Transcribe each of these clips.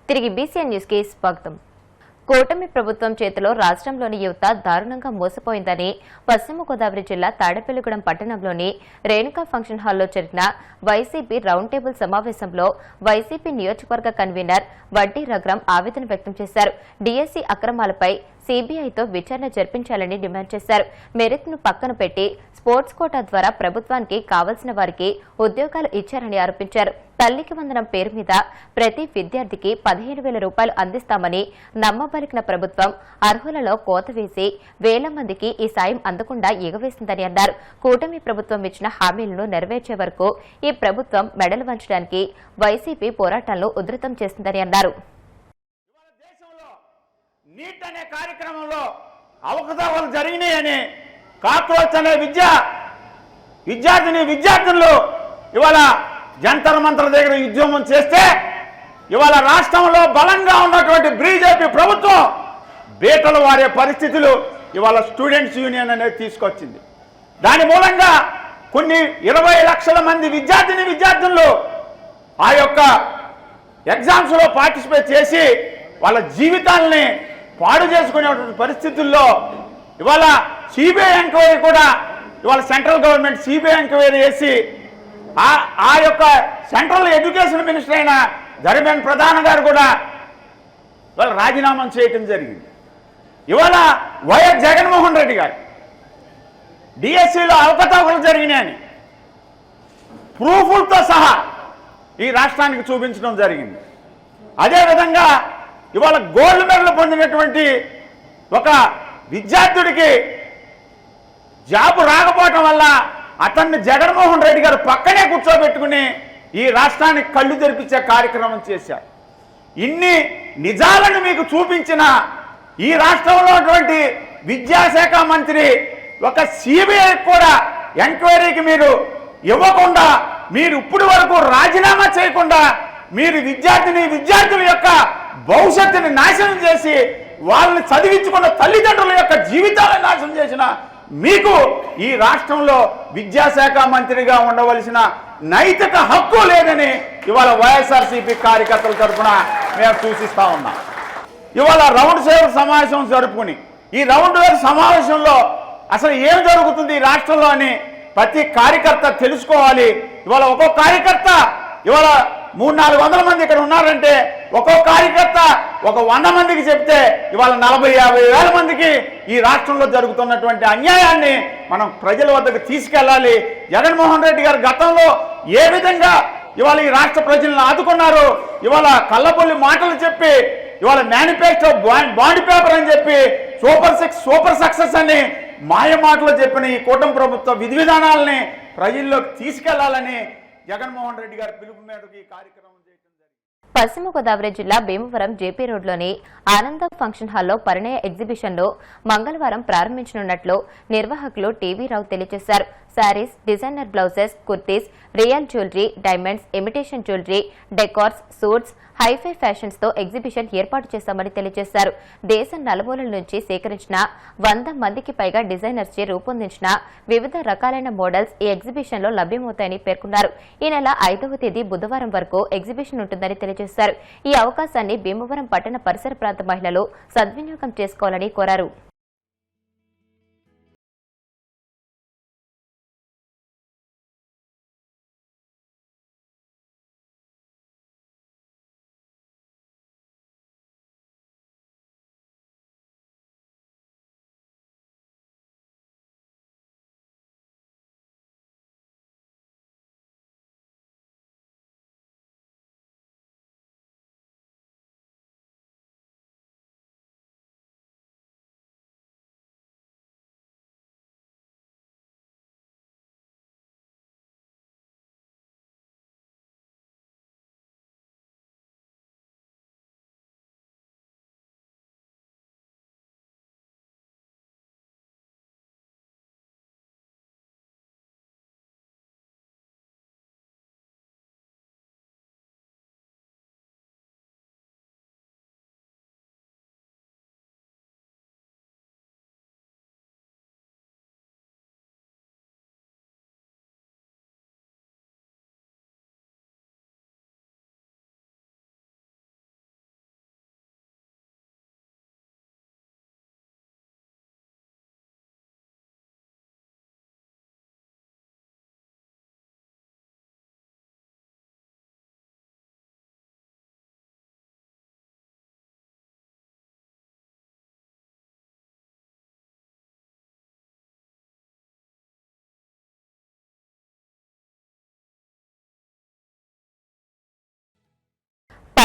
తిరిగి BCN news కి స్వాగతం. కూటమి ప్రభుత్వం చేతిలో రాష్ట్రంలోని యువత దారుణంగా మోసపోయిందని పశ్చిమ గోదావరి జిల్లా తాడేపల్లిగూడెం పట్టణంలోని రేణుకా ఫంక్షన్ హాల్లో జరిగిన వైసీపీ రౌండ్ టేబుల్ సమావేశంలో వైసీపీ నియోజకవర్గ కన్వీనర్ వడ్డీ రఘురాం ఆవేదన వ్యక్తం చేశారు. డీఎస్సీ అక్రమాలపై సీబీఐతో విచారణ జరిపించాలని డిమాండ్ చేశారు. మెరిట్ ను పక్కన పెట్టి స్పోర్ట్స్ కోటా ద్వారా ప్రభుత్వానికి కావలసిన వారికి ఉద్యోగాలు ఇచ్చారని ఆరోపించారు. తల్లికి వందనం పేరు మీద ప్రతి విద్యార్థికి 15,000 రూపాయలు అందిస్తామని నమ్మబలికిన ప్రభుత్వం అర్హులలో కోత వేసి వేల మందికి ఈ సాయం అందకుండా ఎగవేసిందని అన్నారు. కూటమి ప్రభుత్వం ఇచ్చిన హామీలను నెరవేర్చే వరకు ఈ ప్రభుత్వం మెడలు వంచడానికి వైసీపీ పోరాటాలను ఉధృతం చేస్తుందని అన్నారు. నీట్ అనే కార్యక్రమంలో అవకతవకలు జరిగినాయని కాక్రోచ్ అనే విద్యార్థులు ఇవాళ జంతర్ మంతర్ దగ్గర ఉద్యమం చేస్తే ఇవాళ రాష్ట్రంలో బలంగా ఉన్నటువంటి బీజేపీ ప్రభుత్వం బీటలు వారే పరిస్థితులు ఇవాళ స్టూడెంట్స్ యూనియన్ అనేది తీసుకొచ్చింది. దాని మూలంగా కొన్ని 20 లక్షల మంది విద్యార్థులు ఆ యొక్క ఎగ్జామ్స్లో పార్టిసిపేట్ చేసి వాళ్ళ జీవితాలని పాడు చేసుకునేటువంటి పరిస్థితుల్లో ఇవాళ సిబిఐ ఎంక్వైరీ కూడా ఇవాళ సెంట్రల్ గవర్నమెంట్ సిబిఐ ఎంక్వైరీ చేసి ఆ యొక్క సెంట్రల్ ఎడ్యుకేషన్ మినిస్టర్ అయిన ధర్మేంద్ర ప్రధాన్ గారు కూడా ఇవాళ రాజీనామా చేయటం జరిగింది. ఇవాళ వైఎస్ జగన్మోహన్ రెడ్డి గారు డిఎస్సిలో అవకతవకలు జరిగినాయని ప్రూఫ్లతో సహా ఈ రాష్ట్రానికి చూపించడం జరిగింది. అదేవిధంగా ఇవాళ గోల్డ్ మెడల్ పొందినటువంటి ఒక విద్యార్థుడికి జాబ్ రాకపోవటం వల్ల అతన్ని జగన్మోహన్ రెడ్డి గారు పక్కనే కూర్చోబెట్టుకుని ఈ రాష్ట్రానికి కళ్ళు తెరిపించే కార్యక్రమం చేశారు. ఇన్ని నిజాలను మీకు చూపించిన ఈ రాష్ట్రంలో ఉన్నటువంటి విద్యాశాఖ మంత్రి ఒక సిబిఐ కూడా ఎంక్వైరీకి మీరు ఇవ్వకుండా, మీరు ఇప్పటి వరకు రాజీనామా చేయకుండా మీరు విద్యార్థుల యొక్క భవిష్యత్తుని నాశనం చేసి వాళ్ళని చదివించుకున్న తల్లిదండ్రుల యొక్క జీవితాలను నాశనం చేసిన మీకు ఈ రాష్ట్రంలో విద్యాశాఖ మంత్రిగా ఉండవలసిన నైతిక హక్కు లేదని ఇవాళ వైఎస్ఆర్సీపీ కార్యకర్తల తరఫున మేము సూచిస్తా ఉన్నాం. ఇవాళ రౌండ్ టేబుల్ సమావేశం జరుపుకుని ఈ రౌండ్ టేబుల్ సమావేశంలో అసలు ఏం జరుగుతుంది ఈ రాష్ట్రంలో అని ప్రతి కార్యకర్త తెలుసుకోవాలి. ఇవాళ ఒక్కో కార్యకర్త ఇవాళ 300-400 మంది ఇక్కడ ఉన్నారంటే ఒక్కో కార్యకర్త ఒక 100 మందికి చెప్తే ఇవాళ 40-50 వేల మందికి ఈ రాష్ట్రంలో జరుగుతున్నటువంటి అన్యాయాన్ని మనం ప్రజల వద్దకు తీసుకెళ్ళాలి. జగన్మోహన్ రెడ్డి గారు గతంలో ఏ విధంగా ఇవాళ ఈ రాష్ట్ర ప్రజలను ఆదుకున్నారు, ఇవాళ కళ్ళబొల్లి మాటలు చెప్పి ఇవాళ మేనిఫెస్టో బాండ్ పేపర్ అని చెప్పి సూపర్ సక్సెస్ అని మాయ మాటలు చెప్పిన ఈ కూటమి ప్రభుత్వ విధి విధానాలని ప్రజల్లోకి తీసుకెళ్లాలని జగన్మోహన్ రెడ్డి గారి పిలుపు మేరకు ఈ కార్యక్రమం చేయడం జరిగింది. పశ్చిమ గోదావరి జిల్లా భీమవరం జేపీ రోడ్లోని ఆనంద ఫంక్షన్ హాల్లో పరిణయ ఎగ్జిబిషన్ను మంగళవారం ప్రారంభించనున్నట్లు నిర్వాహకులు టీవీ రావు తెలియజేశారు. Saris, designer blouses, kurtis, real jewellery, diamonds, imitation jewellery, decors, suits, hi fi fashions తో ఎగ్జిబిషన్ ఏర్పాటు చేశామని తెలియజేశారు. దేశం నలుమూలల నుంచి సేకరించిన 100 మందికి పైగా డిజైనర్స్ చే రూపొందించిన వివిధ రకాలైన మోడల్స్ ఈ ఎగ్జిబిషన్ లో లభ్యమవుతాయని పేర్కొన్నారు. ఈ నెల 5వ తేదీ బుధవారం వరకు ఎగ్జిబిషన్ ఉంటుందని తెలియజేశారు. ఈ అవకాశాన్ని భీమవరం పట్టణ పరిసర ప్రాంత మహిళలు సద్వినియోగం చేసుకోవాలని కోరారు.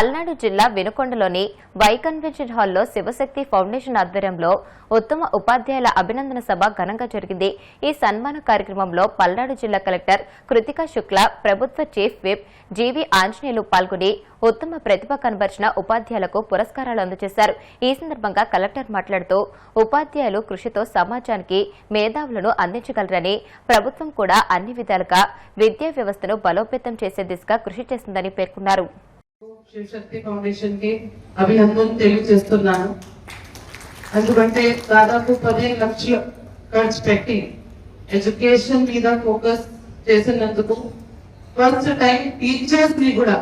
పల్నాడు జిల్లా వినుకొండలోని వై కన్వెన్షన్ హాల్లో శివశక్తి ఫౌండేషన్ ఆధ్వర్యంలో ఉత్తమ ఉపాధ్యాయుల అభినందన సభ ఘనంగా జరిగింది. ఈ సన్మాన కార్యక్రమంలో పల్నాడు జిల్లా కలెక్టర్ కృతికా శుక్లా, ప్రభుత్వ చీఫ్ విప్ జీవి ఆంజనేయులు పాల్గొని ఉత్తమ ప్రతిభ కనబరిచిన ఉపాధ్యాయులకు పురస్కారాలు అందజేశారు. ఈ సందర్భంగా కలెక్టర్ మాట్లాడుతూ ఉపాధ్యాయులు కృషితో సమాజానికి మేధావులను అందించగలరని, ప్రభుత్వం కూడా అన్ని విధాలుగా విద్యా వ్యవస్థను బలోపేతం చేసే దిశగా కృషి చేస్తుందని పేర్కొన్నారు. శివశక్తి ఫౌండేషన్ కి అభినందనలు తెలియజేస్తున్నాను. ఎందుకంటే దాదాపు 15 లక్షలు ఖర్చు పెట్టి ఎడ్యుకేషన్ మీద ఫోకస్ చేసినందుకు ఫస్ట్ టైం టీచర్స్ ని కూడా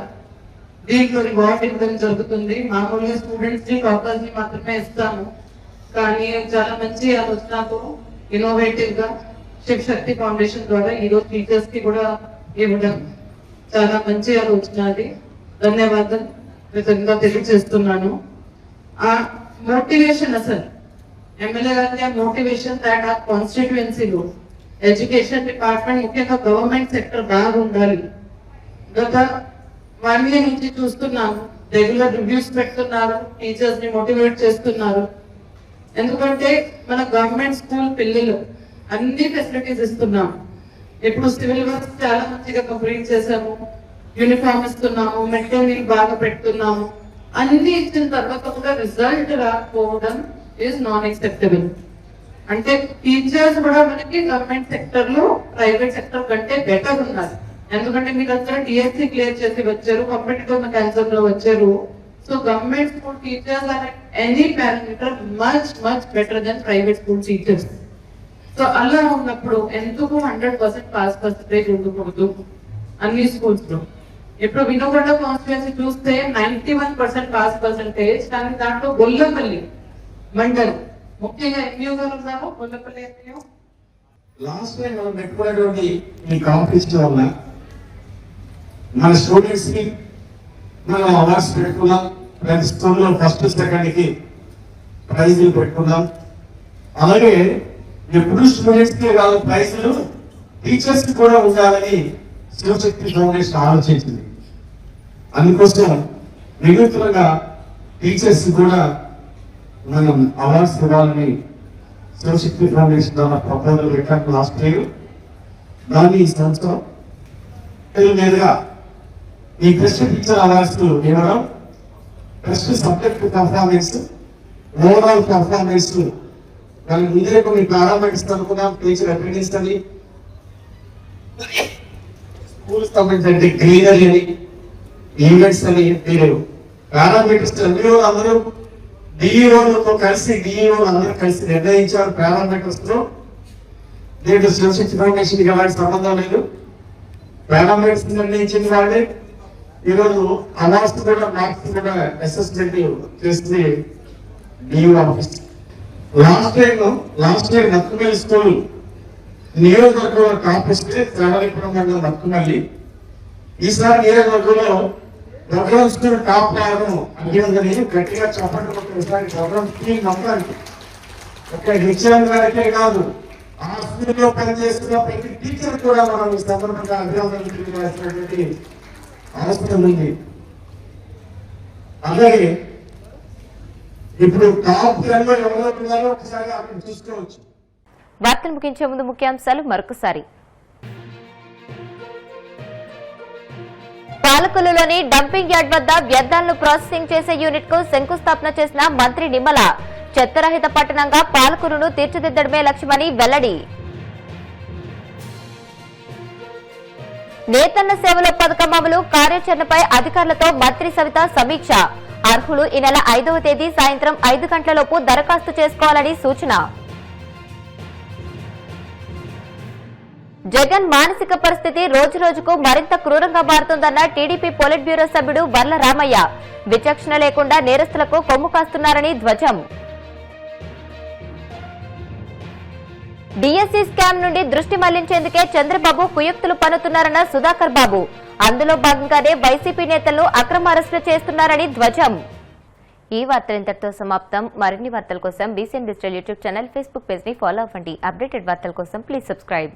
దీంట్లో రివార్డ్ ఇవ్వడం జరుగుతుంది. మామూలుగా స్టూడెంట్స్ ని టాపర్స్ ని మాత్రమే ఇస్తాము, కానీ చాలా మంచి ఆలోచనతో ఇన్నోవేటివ్ గా శివశక్తి ఫౌండేషన్ ద్వారా ఈరోజు టీచర్స్ కి కూడా ఇవ్వడం చాలా మంచి ఆలోచన. అది ధన్యవాదాలు నిజంగా తెలియజేస్తున్నాను. ఆ మోటివేషన్ అసలు ఎమ్మెల్యే గారి మోటివేషన్ దాట్ ఆ కాన్స్టిట్యుయెన్సీలో ఎడ్యుకేషన్ డిపార్ట్మెంట్ ముఖ్యంగా గవర్నమెంట్ సెక్టర్ బాగా ఉండాలి. గత 1 year నుంచి చూస్తున్నాము, రెగ్యులర్ రివ్యూస్ పెడుతున్నారు, టీచర్స్ ని మోటివేట్ చేస్తున్నారు. ఎందుకంటే మన గవర్నమెంట్ స్కూల్ పిల్లలు అన్ని ఫెసిలిటీస్ ఇస్తున్నాము. ఇప్పుడు సివిల్ వర్క్స్ చాలా మంచిగా కంప్లీట్ చేసాము, యూనిఫామ్ ఇస్తున్నాము, మెటీరియల్ బాగా పెడుతున్నాము. అన్ని ఇచ్చిన తర్వాత కూడా రిజల్ట్ రాకపోవడం ఈజ్ నాన్ యాక్సెప్టబుల్. అంటే టీచర్స్ కూడా మనకి గవర్నమెంట్ సెక్టర్ లో ప్రైవేట్ సెక్టర్ కంటే బెటర్ ఉన్నారు. ఎందుకంటే మీరు అందరూ డిఎస్సి క్లియర్ చేసి వచ్చారు, కాంపిటేటివ్ మెకానిజం లో వచ్చారు. So government school teachers are any parameter much better than private school teachers. So అలా ఉన్నప్పుడు ఎందుకు 100% పాస్ పర్సెంటేజ్ ఉండకూడదు అన్ని స్కూల్స్ లో? ఇప్పుడు వినుకొండ కాన్స్టిట్యుయెన్సీ చూస్తే 91% పాస్ పర్సెంటేజ్, కానీ దాంట్లో గొల్లపల్లి మండల్ ముఖ్యంగా ఎంఈఓ గారు ఉన్నారు. గొల్లపల్లి ఎంఈఓ లాస్ట్ టైం మనం పెట్టుకున్నటువంటి ఈ కాంపిటీషన్ వల్ల మన స్టూడెంట్స్ కి మనం అవార్డ్స్ పెట్టుకున్నాం. ప్రతి స్కూల్లో ఫస్ట్ సెకండ్ కి ప్రైజులు పెట్టుకున్నాం. అలాగే ఎప్పుడు స్టూడెంట్స్ కి కాదు ప్రైజులు, టీచర్స్ కి కూడా ఉండాలని శివశక్తి ఫౌండేషన్ ఆలోచించింది. అందుకోసం నిరుతులుగా టీచర్స్ కూడా మనం అవార్డ్స్ ఇవ్వాలని శివశక్తి ఫౌండేషన్ ద్వారా ప్రపోజల్ పెట్టాము లాస్ట్ ఇయర్. దాన్ని ఈ సంవత్సరం మీదుగా ఈ బెస్ట్ టీచర్ అవార్డ్స్ ఇవ్వడం, best subject performance, overall performance, దాని ముందే కొన్ని పారామీటర్స్ అనుకున్నాం. టీచర్ అటెండెన్స్ అని, స్కూల్ సంబంధించిన గ్రీనరీ అని, ఈవెంట్స్ అని మీరు పారామీటర్స్ అందరూ డిఈఓలతో కలిసి అందరూ కలిసి నిర్ణయించారు. పారామీటర్స్ లో దీంట్లో శివశక్తి ఫౌండేషన్ వారికి సంబంధం లేదు. పారామీటర్స్ నిర్ణయించిన వాళ్ళే ఈరోజు అవార్డ్స్ కూడా మార్క్స్ కూడా అసెస్మెంట్ చేస్తుంది DEO office. Last year Nattumalli school నియోజకవర్గంలో టాప్ వస్తే శ్రవణపురం మండలం నత్తుమల్లి. ఈసారి నియోజకవర్గంలో ప్రోగ్రామ్ స్కూల్ టాప్ రావడం అభినందనీయ. గట్టిగా చెప్పండి ఒకసారి. ప్రోగ్రామ్ స్కూల్ నమ్మడానికి ఒక హెచ్ఎం గారికే కాదు, ఆ స్కూల్లో పనిచేస్తున్న ప్రతి టీచర్ కూడా మనం ఈ సందర్భంగా అభినందనలు తెలియజేసినటువంటి అవసరం ఉంది. అలాగే ఇప్పుడు టాప్ 10 లో ఎవరో ఉన్నారో ఒకసారి అక్కడ చూసుకోవచ్చు. వార్తలు ముగించే ముందు ముఖ్యాంశాలు మరొకసారి. పాలకొల్లులోని డంపింగ్ యార్డ్ వద్ద వ్యర్థాలను ప్రాసెసింగ్ చేసే యూనిట్ కు శంకుస్థాపన చేసిన మంత్రి నిమ్మల. చెత్తరహిత పట్టణంగా పాలకొల్లును తీర్చిదిద్దడమే లక్ష్యమని వెల్లడి. నేతన్న సేవలో పథకం అమలు కార్యాచరణపై అధికారులతో మంత్రి సవిత సమీక్ష. అర్హులు ఈ నెల 5వ తేదీ సాయంత్రం 5 గంటలలోపు దరఖాస్తు చేసుకోవాలని సూచన. జగన్ మానసిక పరిస్థితి రోజురోజుకు మరింత క్రూరంగా మారుతోందన్న టీడీపీ పొలిట్ బ్యూరో సభ్యుడు వర్ల రామయ్య. విచక్షణ లేకుండా నేరస్తులకు కొమ్ము కాస్తున్నారని ధ్వజం. డిఎస్సీ స్కామ్ నుండి దృష్టి మళ్లించేందుకే చంద్రబాబు కుయుక్తులు పన్నుతున్నారన్న సుధాకర్ బాబు. అందులో భాగంగానే వైసీపీ నేతలు అక్రమ అరెస్టులు చేస్తున్నారని ధ్వజం. ఈ వార్తలు ఇంతటితో సమాప్తం. మరిన్ని వార్తల కోసం BCN digital YouTube channel, Facebook page ని ఫాలో అవ్వండి. అప్డేటెడ్ వార్తల కోసం ప్లీజ్ సబ్స్క్రైబ్.